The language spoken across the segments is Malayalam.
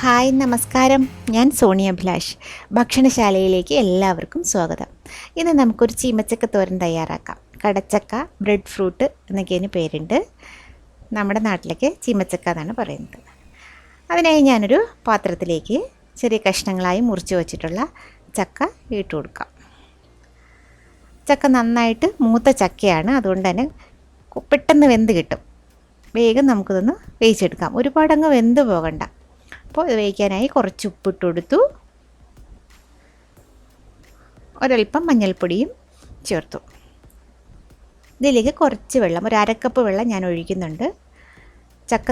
ഹായ് നമസ്കാരം, ഞാൻ സോണിയ അഭിലാഷ്. ഭക്ഷണശാലയിലേക്ക് എല്ലാവർക്കും സ്വാഗതം. ഇന്ന് നമുക്കൊരു ചീമച്ചക്ക തോരൻ തയ്യാറാക്കാം. കടച്ചക്ക, ബ്രെഡ് ഫ്രൂട്ട് എന്നൊക്കെയാണ് പേരുണ്ട്. നമ്മുടെ നാട്ടിലേക്ക് ചീമച്ചക്ക എന്നാണ് പറയുന്നത്. അതിനായി ഞാനൊരു പാത്രത്തിലേക്ക് ചെറിയ കഷ്ണങ്ങളായി മുറിച്ച് വച്ചിട്ടുള്ള ചക്ക ഇട്ട് കൊടുക്കാം. ചക്ക നന്നായിട്ട് മൂത്ത ചക്കയാണ്, അതുകൊണ്ട് തന്നെ പെട്ടെന്ന് വെന്ത് കിട്ടും. വേഗം നമുക്കിതൊന്ന് വേവിച്ചെടുക്കാം. ഒരുപാടങ്ങ് വെന്ത് പോകണ്ട. അപ്പോൾ ഇത് വേവിക്കാനായി കുറച്ച് ഉപ്പിട്ട് കൊടുത്തു. ഒരൽപ്പം മഞ്ഞൾപ്പൊടിയും ചേർത്തു. ഇതിലേക്ക് കുറച്ച് വെള്ളം, ഒരു അരക്കപ്പ് വെള്ളം ഞാൻ ഒഴിക്കുന്നുണ്ട്. ചക്ക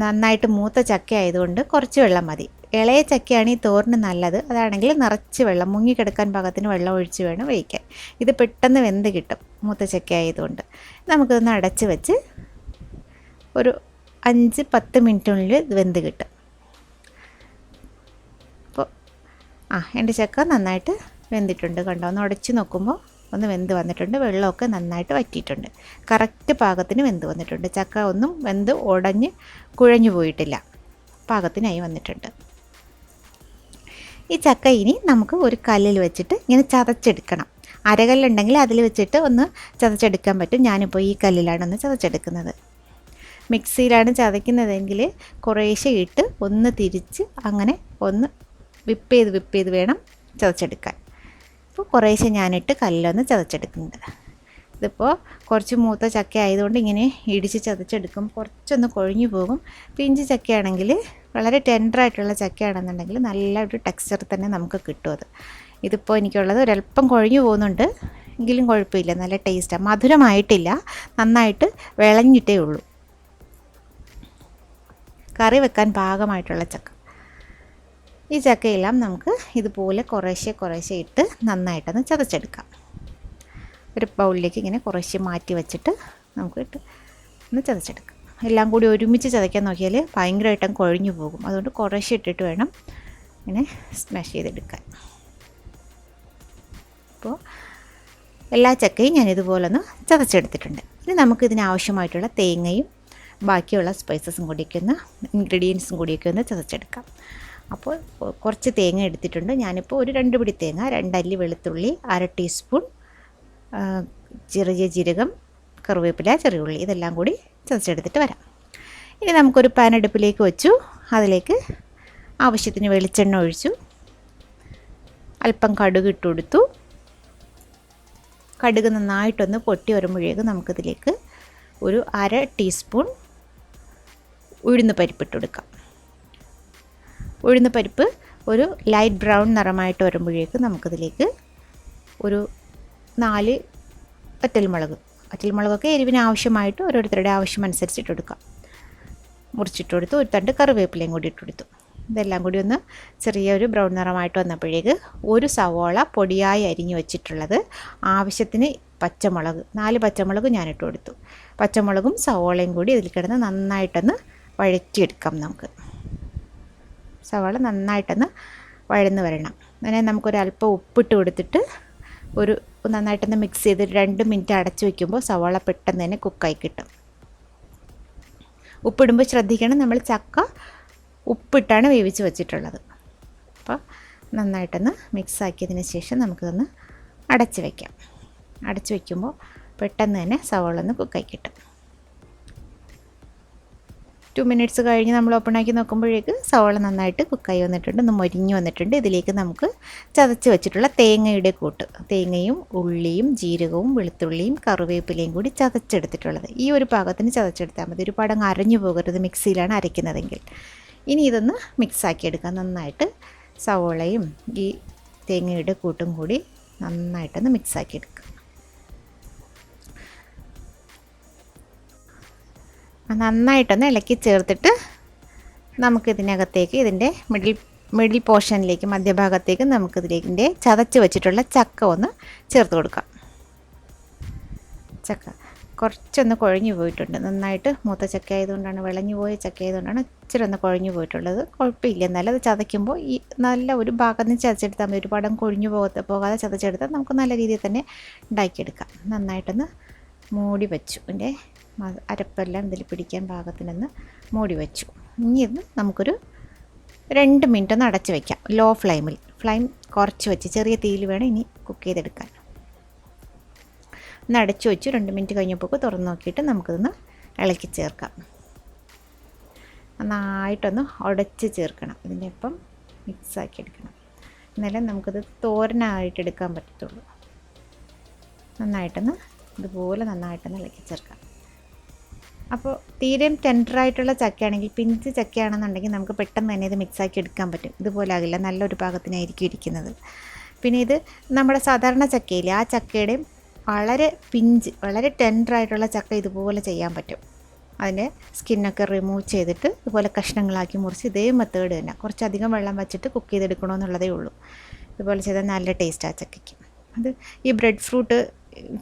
നന്നായിട്ട് മൂത്ത ചക്ക ആയതുകൊണ്ട് കുറച്ച് വെള്ളം മതി. ഇളയ ചക്കയാണ് ഈ തോരന് നല്ലത്. അതാണെങ്കിൽ നിറച്ച് വെള്ളം, മുങ്ങിക്കിടക്കാൻ പാകത്തിന് വെള്ളം ഒഴിച്ച് വേണം വേവിക്കാൻ. ഇത് പെട്ടെന്ന് വെന്ത് കിട്ടും മൂത്ത ചക്ക ആയതുകൊണ്ട്. നമുക്കിതൊന്ന് അടച്ച് വെച്ച് ഒരു 5-10 മിനിറ്റിനുള്ളിൽ ഇത് വെന്ത് കിട്ടും. അപ്പോൾ എൻ്റെ ചക്ക നന്നായിട്ട് വെന്തിട്ടുണ്ട്. കണ്ടോ, ഒന്ന് ഉടച്ച് നോക്കുമ്പോൾ ഒന്ന് വെന്ത് വന്നിട്ടുണ്ട്. വെള്ളമൊക്കെ നന്നായിട്ട് വറ്റിയിട്ടുണ്ട്. കറക്റ്റ് പാകത്തിന് വെന്ത് വന്നിട്ടുണ്ട്. ചക്ക ഒന്നും വെന്ത് ഉടഞ്ഞ് കുഴഞ്ഞു പോയിട്ടില്ല, പാകത്തിനായി വന്നിട്ടുണ്ട്. ഈ ചക്ക ഇനി നമുക്ക് ഒരു കല്ലിൽ വെച്ചിട്ട് ഇങ്ങനെ ചതച്ചെടുക്കണം. അരകല്ലുണ്ടെങ്കിൽ അതിൽ വെച്ചിട്ട് ഒന്ന് ചതച്ചെടുക്കാൻ പറ്റും. ഞാനിപ്പോൾ ഈ കല്ലിലാണ് ഒന്ന് ചതച്ചെടുക്കുന്നത്. മിക്സിയിലാണ് ചതയ്ക്കുന്നതെങ്കിൽ കുറേശ്ശെ ഇട്ട് ഒന്ന് തിരിച്ച് അങ്ങനെ ഒന്ന് വിപ്പ് ചെയ്ത് വേണം ചതച്ചെടുക്കാൻ. ഇപ്പോൾ കുറേശ്ശെ ഞാനിട്ട് കല്ലൊന്ന് ചതച്ചെടുക്കുന്നുണ്ട്. ഇതിപ്പോൾ കുറച്ച് മൂത്ത ചക്ക ആയതുകൊണ്ട് ഇങ്ങനെ ഇടിച്ച് ചതച്ചെടുക്കും. കുറച്ചൊന്ന് കൊഴിഞ്ഞു പോകും. പിഞ്ച് ചക്കയാണെങ്കിൽ, വളരെ ടെൻഡറായിട്ടുള്ള ചക്കയാണെന്നുണ്ടെങ്കിൽ നല്ല ഒരു ടെക്സ്ചർ തന്നെ നമുക്ക് കിട്ടും. ഇതിപ്പോൾ എനിക്കുള്ളത് ഒരല്പം കൊഴിഞ്ഞു പോകുന്നുണ്ട്, എങ്കിലും കുഴപ്പമില്ല, നല്ല ടേസ്റ്റാണ്. മധുരമായിട്ടില്ല, നന്നായിട്ട് വിളഞ്ഞിട്ടേ ഉള്ളൂ. കറി വെക്കാൻ പാകമായിട്ടുള്ള ചക്ക. ഈ ചക്കയെല്ലാം നമുക്ക് ഇതുപോലെ കുറേശ്ശെ ഇട്ട് നന്നായിട്ടൊന്ന് ചതച്ചെടുക്കാം. ഒരു ബൗളിലേക്ക് ഇങ്ങനെ കുറേശ്ശെ മാറ്റി വെച്ചിട്ട് നമുക്ക് ഇട്ട് ഒന്ന് ചതച്ചെടുക്കാം. എല്ലാം കൂടി ഒരുമിച്ച് ചതയ്ക്കാൻ നോക്കിയാൽ ഭയങ്കരമായിട്ടും കൊഴിഞ്ഞു പോകും. അതുകൊണ്ട് കുറേശ്ശെ ഇട്ടിട്ട് വേണം ഇങ്ങനെ സ്മാഷ് ചെയ്തെടുക്കാൻ. അപ്പോൾ എല്ലാ ചക്കയും ഞാനിതുപോലെ ഒന്ന് ചതച്ചെടുത്തിട്ടുണ്ട്. ഇനി നമുക്കിതിന് ആവശ്യമായിട്ടുള്ള തേങ്ങയും ബാക്കിയുള്ള സ്പൈസസും കൂടിയൊക്കെ ഒന്ന്, ഇൻഗ്രീഡിയൻസും കൂടിയൊക്കെ ഒന്ന് ചതച്ചെടുക്കാം. അപ്പോൾ കുറച്ച് തേങ്ങ എടുത്തിട്ടുണ്ട്. ഞാനിപ്പോൾ ഒരു 2 പിടി തേങ്ങ, 2 അല്ലി വെളുത്തുള്ളി, 1/2 ടീസ്പൂൺ ചെറിയ ജീരകം, കറിവേപ്പില, ചെറിയ ഉള്ളി, ഇതെല്ലാം കൂടി ചതച്ചെടുത്തിട്ട് വരാം. ഇനി നമുക്കൊരു പാൻ അടുപ്പിലേക്ക് വെച്ചു. അതിലേക്ക് ആവശ്യത്തിന് വെളിച്ചെണ്ണ ഒഴിച്ചു. അല്പം കടുക് ഇട്ട് കൊടുത്തു. കടുക് നന്നായിട്ടൊന്ന് പൊട്ടി വരുമ്പോഴേക്കും നമുക്കിതിലേക്ക് ഒരു 1/2 ടീസ്പൂൺ ഉഴുന്ന് പരിപ്പ് ഇട്ട് കൊടുക്കാം. ഉഴുന്ന് പരിപ്പ് ഒരു ലൈറ്റ് ബ്രൗൺ നിറമായിട്ട് വരുമ്പോഴേക്ക് നമുക്കിതിലേക്ക് ഒരു 4 വറ്റൽമുളകൊക്കെ എരിവിന് ആവശ്യമായിട്ട് ഓരോരുത്തരുടെ ആവശ്യമനുസരിച്ച് ഇട്ട് കൊടുക്കാം. മുറിച്ചിട്ട് കൊടുത്തു. ഒരു തണ്ട് കറിവേപ്പിലയും കൂടി ഇട്ട് കൊടുത്തു. ഇതെല്ലാം കൂടി ഒന്ന് ചെറിയൊരു ബ്രൗൺ നിറമായിട്ട് വന്നപ്പോഴേക്ക് ഒരു സവോള പൊടിയായി അരിഞ്ഞു വെച്ചിട്ടുള്ളത്, ആവശ്യത്തിന് പച്ചമുളക്, 4 പച്ചമുളക് ഞാനിട്ട് കൊടുത്തു. പച്ചമുളകും സവോളയും കൂടി ഇതിൽ കിടന്ന് നന്നായിട്ടൊന്ന് വഴറ്റിയെടുക്കാം. നമുക്ക് സവാള നന്നായിട്ടൊന്ന് വഴന്ന് വരണം. അങ്ങനെ നമുക്കൊരല്പം ഉപ്പിട്ട് കൊടുത്തിട്ട് നന്നായിട്ടൊന്ന് മിക്സ് ചെയ്ത് 2 മിനിറ്റ് അടച്ച് വയ്ക്കുമ്പോൾ സവാള പെട്ടെന്ന് തന്നെ കുക്കായി കിട്ടും. ഉപ്പിടുമ്പോൾ ശ്രദ്ധിക്കണം, നമ്മൾ ചക്ക ഉപ്പിട്ടാണ് വേവിച്ച് വെച്ചിട്ടുള്ളത്. അപ്പോൾ നന്നായിട്ടൊന്ന് മിക്സ് ആക്കിയതിന് ശേഷം നമുക്കിതൊന്ന് അടച്ച് വയ്ക്കാം. അടച്ച് വയ്ക്കുമ്പോൾ പെട്ടെന്ന് തന്നെ സവാള ഒന്ന് കുക്കായി കിട്ടും. 2 മിനിറ്റ്സ് കഴിഞ്ഞ് നമ്മൾ ഓപ്പൺ ആക്കി നോക്കുമ്പോഴേക്ക് സവാള നന്നായിട്ട് കുക്കായി വന്നിട്ടുണ്ട്, ഒന്ന് മൊരിഞ്ഞ് വന്നിട്ടുണ്ട്. ഇതിലേക്ക് നമുക്ക് ചതച്ച് വെച്ചിട്ടുള്ള തേങ്ങയുടെ കൂട്ട്, തേങ്ങയും ഉള്ളിയും ജീരകവും വെളുത്തുള്ളിയും കറിവേപ്പിലയും കൂടി ചതച്ചെടുത്തിട്ടുള്ളത്, ഈ ഒരു പാകത്തിന് ചതച്ചെടുത്താൽ മതി. ഒരുപാട് അങ്ങ് അരഞ്ഞു പോകരുത് മിക്സിയിലാണ് അരയ്ക്കുന്നതെങ്കിൽ. ഇനി ഇതൊന്ന് മിക്സാക്കി എടുക്കാം. നന്നായിട്ട് സവാളയും ഈ തേങ്ങയുടെ കൂട്ടും കൂടി നന്നായിട്ടൊന്ന് മിക്സാക്കി എടുക്കുക. നന്നായിട്ടൊന്ന് ഇളക്കി ചേർത്തിട്ട് നമുക്കിതിനകത്തേക്ക്, ഇതിൻ്റെ മിഡിൽ പോർഷനിലേക്ക്, മധ്യഭാഗത്തേക്ക് നമുക്കിതിൻ്റെ ചതച്ച് വെച്ചിട്ടുള്ള ചക്ക ഒന്ന് ചേർത്ത് കൊടുക്കാം. ചക്ക കുറച്ചൊന്ന് കുഴഞ്ഞു പോയിട്ടുണ്ട്. നന്നായിട്ട് മൂത്ത ചക്ക ആയതുകൊണ്ടാണ്, വിളഞ്ഞു പോയ ചക്ക ആയതുകൊണ്ടാണ് ഇച്ചിരി ഒന്ന് കുഴഞ്ഞു പോയിട്ടുള്ളത്. കുഴപ്പമില്ല, എന്നാലും അത് ചതയ്ക്കുമ്പോൾ ഈ നല്ല ഒരു ഭാഗത്ത് ചതച്ചെടുത്താൽ മതി. ഒരുപാടും കൊഴിഞ്ഞു പോകാതെ ചതച്ചെടുത്താൽ നമുക്ക് നല്ല രീതിയിൽ തന്നെ ഉണ്ടാക്കിയെടുക്കാം. നന്നായിട്ടൊന്ന് മൂടി വെച്ചു. ഇതിൻ്റെ അരപ്പെല്ലാം ഇതിൽ പിടിക്കാൻ പാകത്തിനൊന്ന് മൂടി വെച്ചു. ഇനി ഇത് നമുക്കൊരു 2 മിനിറ്റ് ഒന്ന് അടച്ച് വയ്ക്കാം. ലോ ഫ്ലെയിമിൽ, ഫ്ലെയിം കുറച്ച് വെച്ച് ചെറിയ തീയിൽ വേണം ഇനി കുക്ക് ചെയ്തെടുക്കാൻ. ഒന്ന് അടച്ചു വെച്ച് 2 മിനിറ്റ് കഴിഞ്ഞപ്പോൾ തുറന്ന് നോക്കിയിട്ട് നമുക്കിതൊന്ന് ഇളക്കി ചേർക്കാം. നന്നായിട്ടൊന്ന് ഉടച്ച് ചേർക്കണം. ഇതിൻ്റെ ഒപ്പം മിക്സാക്കി എടുക്കണം. എന്നാലും നമുക്കിത് തോരനായിട്ട് എടുക്കാൻ പറ്റത്തുള്ളൂ. നന്നായിട്ടൊന്ന് ഇതുപോലെ നന്നായിട്ടൊന്ന് ഇളക്കി ചേർക്കാം. അപ്പോൾ തീരെയും ടെൻഡറായിട്ടുള്ള ചക്കയാണെങ്കിൽ, പിഞ്ച് ചക്കയാണെന്നുണ്ടെങ്കിൽ നമുക്ക് പെട്ടെന്ന് തന്നെ ഇത് മിക്സാക്കി എടുക്കാൻ പറ്റും. ഇതുപോലെ ആകില്ല, നല്ലൊരു പാകത്തിനായിരിക്കും ഇരിക്കുന്നത്. പിന്നെ ഇത് നമ്മുടെ സാധാരണ ചക്കയില്ലേ, ആ ചക്കയുടെയും വളരെ പിഞ്ച്, വളരെ ടെൻഡറായിട്ടുള്ള ചക്ക ഇതുപോലെ ചെയ്യാൻ പറ്റും. അതിൻ്റെ സ്കിന്നൊക്കെ റിമൂവ് ചെയ്തിട്ട് ഇതുപോലെ കഷ്ണങ്ങളാക്കി മുറിച്ച് ഇതേ മെത്തേഡ് തന്നെ കുറച്ചധികം വെള്ളം വെച്ചിട്ട് കുക്ക് ചെയ്തെടുക്കണമെന്നുള്ളതേ ഉള്ളൂ. ഇതുപോലെ ചെയ്താൽ നല്ല ടേസ്റ്റ് ആ ചക്കയ്ക്ക്. അത് ഈ ബ്രെഡ് ഫ്രൂട്ട്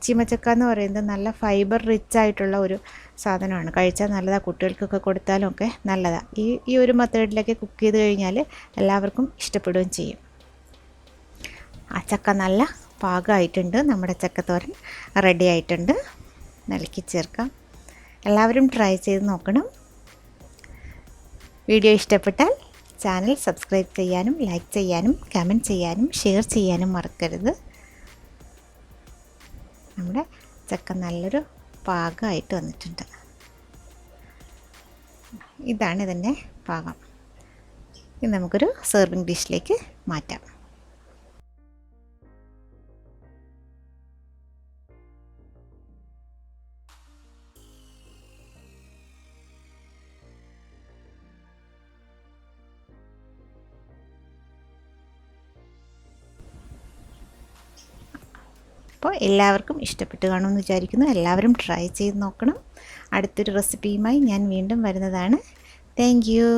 ചീമച്ചക്ക എന്ന് പറയുന്നത് നല്ല ഫൈബർ റിച്ച് ആയിട്ടുള്ള ഒരു സാധനമാണ്. കഴിച്ചാൽ നല്ലതാണ്, കുട്ടികൾക്കൊക്കെ കൊടുത്താലും ഒക്കെ നല്ലതാണ്. ഈ ഒരു മെത്തേഡിലൊക്കെ കുക്ക് ചെയ്ത് കഴിഞ്ഞാൽ എല്ലാവർക്കും ഇഷ്ടപ്പെടുകയും ചെയ്യും. ആ ചക്ക നല്ല പാകമായിട്ടുണ്ട്. നമ്മുടെ ചക്കത്തോരൻ റെഡി ആയിട്ടുണ്ട്. ഇളക്കി ചേർക്കാം. എല്ലാവരും ട്രൈ ചെയ്ത് നോക്കണം. വീഡിയോ ഇഷ്ടപ്പെട്ടാൽ ചാനൽ സബ്സ്ക്രൈബ് ചെയ്യാനും ലൈക്ക് ചെയ്യാനും കമൻറ്റ് ചെയ്യാനും ഷെയർ ചെയ്യാനും മറക്കരുത്. നമ്മുടെ ചക്ക നല്ലൊരു പാകമായിട്ട് വന്നിട്ടുണ്ട്. ഇതാണ് ഇതിൻ്റെ പാകം. ഇത് നമുക്കൊരു സെർവിങ് ഡിഷിലേക്ക് മാറ്റാം. അപ്പോൾ എല്ലാവർക്കും ഇഷ്ടപ്പെട്ട് കാണുമെന്ന് വിചാരിക്കുന്നു. എല്ലാവരും ട്രൈ ചെയ്ത് നോക്കണം. അടുത്തൊരു റെസിപ്പിയുമായി ഞാൻ വീണ്ടും വരുന്നതാണ്. Thank you.